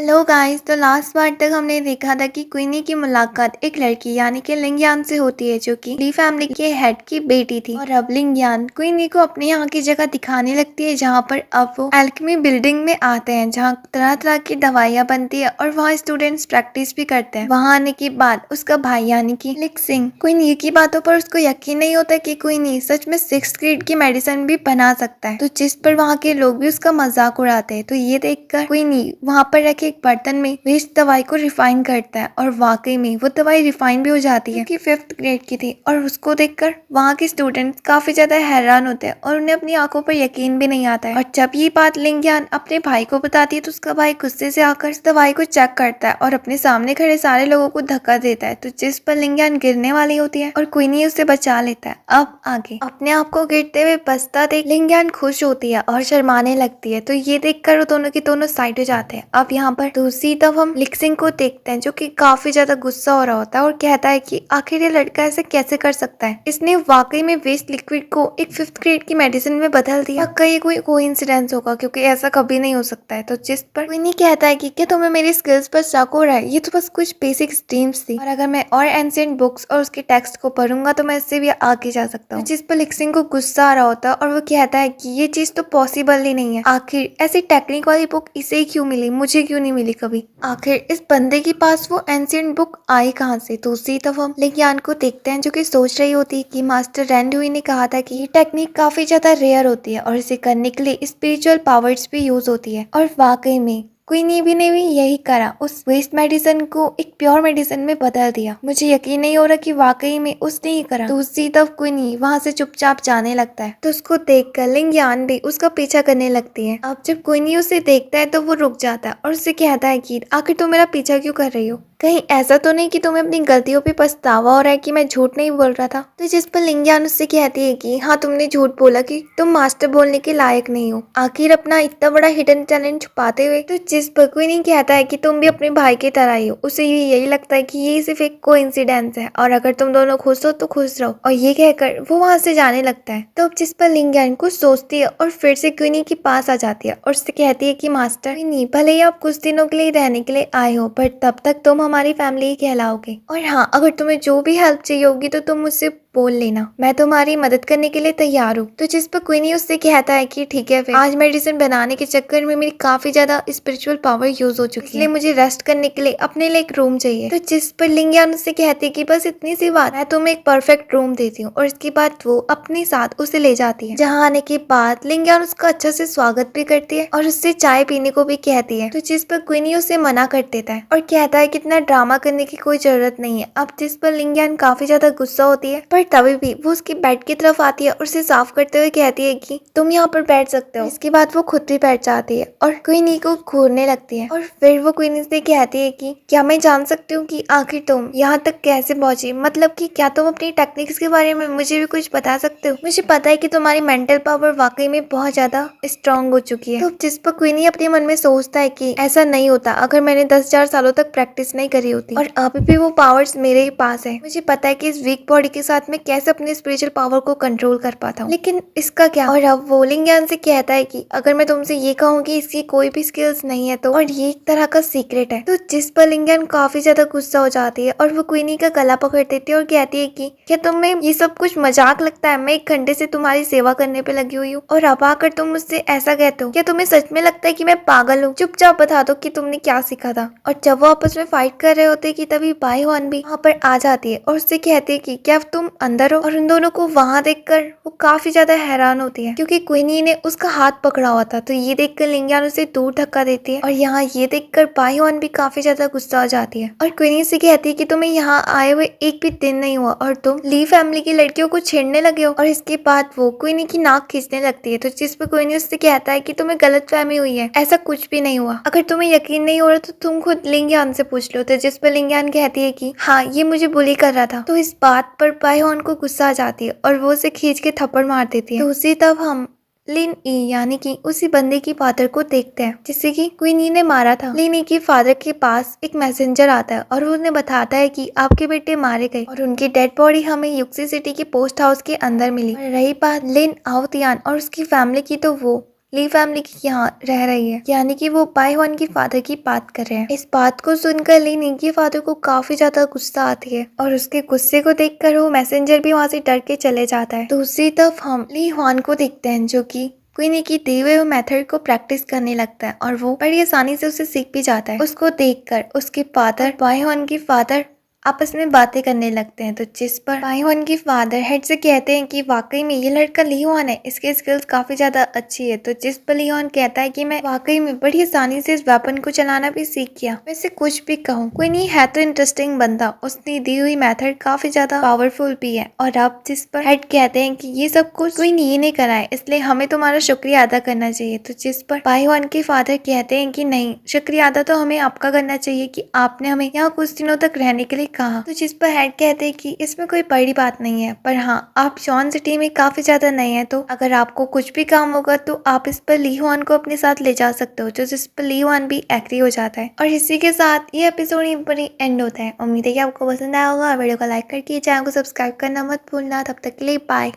Hello guys. तो last बार तक हमने देखा था कि क्वीनी की मुलाकात एक लड़की यानी कि लिंगयान से होती है जो कि ली फैमिली के हेड की बेटी थी। और अब लिंगयान क्वीनी को अपने यहाँ की जगह दिखाने लगती है जहाँ पर अब वो एल्केमी बिल्डिंग में आते हैं जहाँ तरह तरह की दवाइयाँ बनती है और वहाँ स्टूडेंट्स प्रैक्टिस भी करते हैं। वहाँ आने के बाद उसका भाई यानी कि लिक्सिंग क्वीनी की बातों पर उसको यकीन नहीं होता कि क्वीनी सच में 6th ग्रेड की मेडिसिन भी बना सकता है, तो जिस पर वहाँ के लोग भी उसका मजाक उड़ाते हैं। तो ये देखकर क्वीनी वहाँ पर रखे एक बर्तन में वेस्ट दवाई को रिफाइन करता है और वाकई में वो दवाई रिफाइन भी हो जाती है क्योंकि 5th ग्रेड की थी। और उसको देखकर वहाँ के स्टूडेंट्स काफी ज्यादा हैरान होते हैं और उन्हें अपनी आंखों पर यकीन भी नहीं आता है। और जब ये बात लिंगयान अपने भाई को बताती है तो उसका भाई गुस्से से आकर इस दवाई को चेक करता है और अपने सामने खड़े सारे लोगों को धक्का देता है, तो जिस पर लिंगयान गिरने वाली होती है और क्वीनी उसे बचा लेता है। अब आगे अपने आप को गिरते हुए बचता देख लिंगयान खुश होती है और शर्माने लगती है, तो ये देखकर वो दोनों के दोनों साइड हो जाते हैं। अब यहाँ पर दूसरी तरफ हम लिक्सिंग को देखते हैं जो कि काफी ज्यादा गुस्सा हो रहा होता है और कहता है कि आखिर ये लड़का ऐसे कैसे कर सकता है, इसने वाकई में वेस्ट लिक्विड को एक 5th ग्रेड की मेडिसिन में बदल दिया। पक्का ये कोई कोइंसिडेंस होगा क्योंकि ऐसा कभी नहीं हो सकता है। तो जिस पर विनी कहता है कि क्या तुम्हें मेरी स्किल्स पर शक हो रहा है, ये तो बस कुछ बेसिक स्ट्रीम्स थी और अगर मैं और एंशिएंट बुक्स और उसके टेक्स्ट को पढ़ूंगा तो मैं इससे भी आगे जा सकता हूँ। जिस पर लिक्सिंग को गुस्सा आ रहा होता है और वो कहता है कि ये चीज तो पॉसिबल ही नहीं है, आखिर ऐसी टेक्निक वाली बुक इसे ही क्यों मिली, मुझे क्यों नहीं मिली कभी, आखिर इस बंदे के पास वो एंशिएंट बुक आई कहाँ से। दूसरी तरफ हम लिंगयान को देखते हैं जो कि सोच रही होती है कि मास्टर रेंडुई ने कहा था कि ये टेक्निक काफी ज्यादा रेयर होती है और इसे करने के लिए स्पिरिचुअल पावर्स भी यूज होती है। और वाकई में क्वीनी भी ने भी यही करा, उस वेस्ट मेडिसिन को एक प्योर मेडिसिन में बदल दिया। मुझे यकीन नहीं हो रहा कि वाकई में उसने ही करा। दूसरी तरफ क्वीनी वहां से चुपचाप जाने लगता है तो उसको देखकर लिंगयान भी उसका पीछा करने लगती है। अब जब क्वीनी उसे देखता है तो वो रुक जाता है और उससे कहता है कि आखिर तुम मेरा पीछा क्यों कर रही हो, कहीं ऐसा तो नहीं कि तुम्हें अपनी गलतियों पे पछतावा हो रहा है कि मैं झूठ नहीं बोल रहा था। तो जिस पर लिंगयान उससे कहती है कि हाँ तुमने झूठ बोला कि तुम मास्टर बोलने के लायक नहीं हो, आखिर अपना इतना बड़ा हिडन टैलेंट छुपाते हुए। तो जिस पर क्वीनी कहता है कि तुम भी अपने भाई की तरह ही हो, उसे यही लगता है कि ये सिर्फ एक कोइंसिडेंस है और अगर तुम दोनों खुश हो तो खुश रहो, और ये कहकर वो वहां से जाने लगता है। तो जिस पर लिंगयान कुछ सोचती है और फिर से क्वीनी के पास आ जाती है और उससे कहती है कि मास्टर क्वीनी, भले ही आप कुछ दिनों के लिए रहने के लिए आए हो पर तब तक तुम हमारी फैमिली ही कहलाओगे, और हाँ अगर तुम्हें जो भी हेल्प चाहिए होगी तो तुम मुझसे बोल लेना, मैं तुम्हारी मदद करने के लिए तैयार हूँ। तो जिस पर क्वीनी उससे कहता है कि ठीक है, फिर आज मेडिसिन बनाने के चक्कर में मेरी काफी ज्यादा स्पिरिचुअल पावर यूज हो चुकी है, इसलिए मुझे रेस्ट करने के लिए अपने लिए एक रूम चाहिए। तो जिस पर लिंगयान उससे कहती है कि बस इतनी सी बात, मैं तुम्हें एक परफेक्ट रूम देती हूँ, और इसके बाद वो अपने साथ उसे ले जाती है। जहाँ आने के बाद लिंगयान उसका अच्छा से स्वागत भी करती है और उससे चाय पीने को भी कहती है। तो जिस पर क्वीनी उसे मना कर देता है और कहता है कि इतना ड्रामा करने की कोई जरूरत नहीं है। अब जिस पर लिंगयान काफी ज्यादा गुस्सा होती है पर तभी भी वो उसके बेड की तरफ आती है और उसे साफ करते हुए कहती है कि तुम यहाँ पर बैठ सकते हो। इसके बाद वो खुद भी बैठ जाती है और क्वीनी को घूरने लगती है और फिर वो क्वीनी से कहती है कि क्या मैं जान सकती हूँ कि आखिर तुम यहाँ तक कैसे पहुंची, मतलब कि क्या तुम अपनी टेक्निक्स के बारे में मुझे भी कुछ बता सकते हो। मुझे पता है कि तुम्हारी मेंटल पावर वाकई में बहुत ज्यादा स्ट्रांग हो चुकी है। तो जिस पर क्वीनी अपने मन में सोचता है कि ऐसा नहीं होता अगर मैंने 10,000 सालों तक प्रैक्टिस नहीं करी होती, और अभी भी वो पावर्स मेरे ही पास है। मुझे पता है कि इस वीक बॉडी के साथ मैं कैसे अपने स्पिरिचुअल पावर को कंट्रोल कर पाता हूँ, लेकिन इसका क्या। और अब वो लिंगयान से कहता है कि अगर मैं तुमसे ये कहूँ कि इसकी कोई भी स्किल्स नहीं है तो, और ये एक तरह का सीक्रेट है। तो जिस पर लिंगयान काफी ज्यादा गुस्सा हो जाती है और वो क्वीनी का गला पकड़ देती है और कहती है कि क्या तुम्हें ये सब कुछ मजाक लगता है, मैं 1 घंटे से तुम्हारी सेवा करने पे लगी हुई हूँ और अब आकर तुम मुझसे ऐसा कहते हो, क्या तुम्हें सच में लगता है कि मैं पागल हूँ, चुपचाप बता दो कि तुमने क्या सीखा था। और जब वो आपस में फाइट कर रहे होते कि तभी बाई हुआन भी वहाँ पर आ जाती है और उससे कहती है कि क्या तुम अंदर हो। और उन दोनों को वहाँ देखकर वो काफी ज्यादा हैरान होती है क्योंकि क्वीनी ने उसका हाथ पकड़ा हुआ था। तो ये देखकर लिंगयान उसे दूर धक्का देती है और यहाँ ये देखकर बाई हुआन भी काफी ज्यादा गुस्सा हो जाती है और क्वीनी से कहती है कि तुम्हें यहाँ आए हुए 1 भी दिन नहीं हुआ और तुम ली फैमिली की लड़कियों को छेड़ने लगे हो। और इसके बाद वो क्वीनी की नाक खींचने लगती है। तो जिस पर क्वीनी उससे कहता है कि तुम्हें गलतफहमी हुई है, ऐसा कुछ भी नहीं हुआ, अगर तुम्हें यकीन नहीं हो रहा तो तुम खुद लिंगयान से पूछ लो। तो जिस पर लिंगयान कहती है कि हाँ ये मुझे बुली कर रहा था। तो इस बात पर बाईहोन को गुस्सा आ जाती है और वो उसे खींच के थप्पड़ मार देती है। दूसरी तरफ हम लिन ई यानी कि उसी बंदे की फादर को देखते हैं जिसे कि क्वीनी ने मारा था। लिन ई के फादर के पास एक मैसेंजर आता है और उन्हें बताता है कि आपके बेटे मारे गए और उनकी डेड बॉडी हमें युक्सी सिटी के पोस्ट हाउस के अंदर मिली। और रही बात लिन आओतियान और उसकी फैमिली की, तो वो ली फैमिली की यहाँ रह रही है, यानी कि वो बायहुआन की फादर की बात कर रहे हैं। इस बात को सुनकर ली नी के फादर को काफी ज्यादा गुस्सा आती है और उसके गुस्से को देखकर वो मैसेंजर भी वहाँ से डर के चले जाता है। दूसरी तरफ हम ली हुआन को देखते हैं जो कि क्वीनी की दिए हुए मेथड को प्रैक्टिस करने लगता है और वो बड़ी आसानी से उसे सीख भी जाता है। उसको देखकर उसके फादर बायहुआन की फादर आपस में बातें करने लगते हैं, तो जिस पर बायहुआन की फादर हेड से कहते हैं कि वाकई में ये लड़का ली हुआन है, इसके स्किल्स काफी ज्यादा अच्छी है। तो जिस पर ली हुआन कहता है कि मैं वाकई में बड़ी आसानी से इस वेपन को चलाना भी सीख गया। वैसे कुछ भी कहूँ, कोई नहीं है तो इंटरेस्टिंग बंदा, उसने दी हुई मेथड काफी ज्यादा पावरफुल भी है। और अब जिस पर हेड कहते हैं कि ये सब कुछ कोई नहीं ने करा है, इसलिए हमें तुम्हारा शुक्रिया अदा करना चाहिए। तो जिस पर बायहुआन के फादर कहते हैं कि नहीं, शुक्रिया अदा तो हमें आपका करना चाहिए कि आपने हमें यहाँ कुछ दिनों तक रहने के लिए कहा। तो जिस पर हेड कहते हैं कि इसमें कोई बड़ी बात नहीं है, पर हाँ आप शॉन सिटी में काफी ज्यादा नए हैं, तो अगर आपको कुछ भी काम होगा तो आप इस पर ली हुआन को अपने साथ ले जा सकते हो। जो जिस पर ली हुआन भी एग्री हो जाता है और इसी के साथ ये एपिसोड यहीं पर एंड होता है। उम्मीद है कि आपको पसंद आया होगा। वीडियो को लाइक करके चैनल को सब्सक्राइब करना मत भूलना। तब तक के लिए बाय।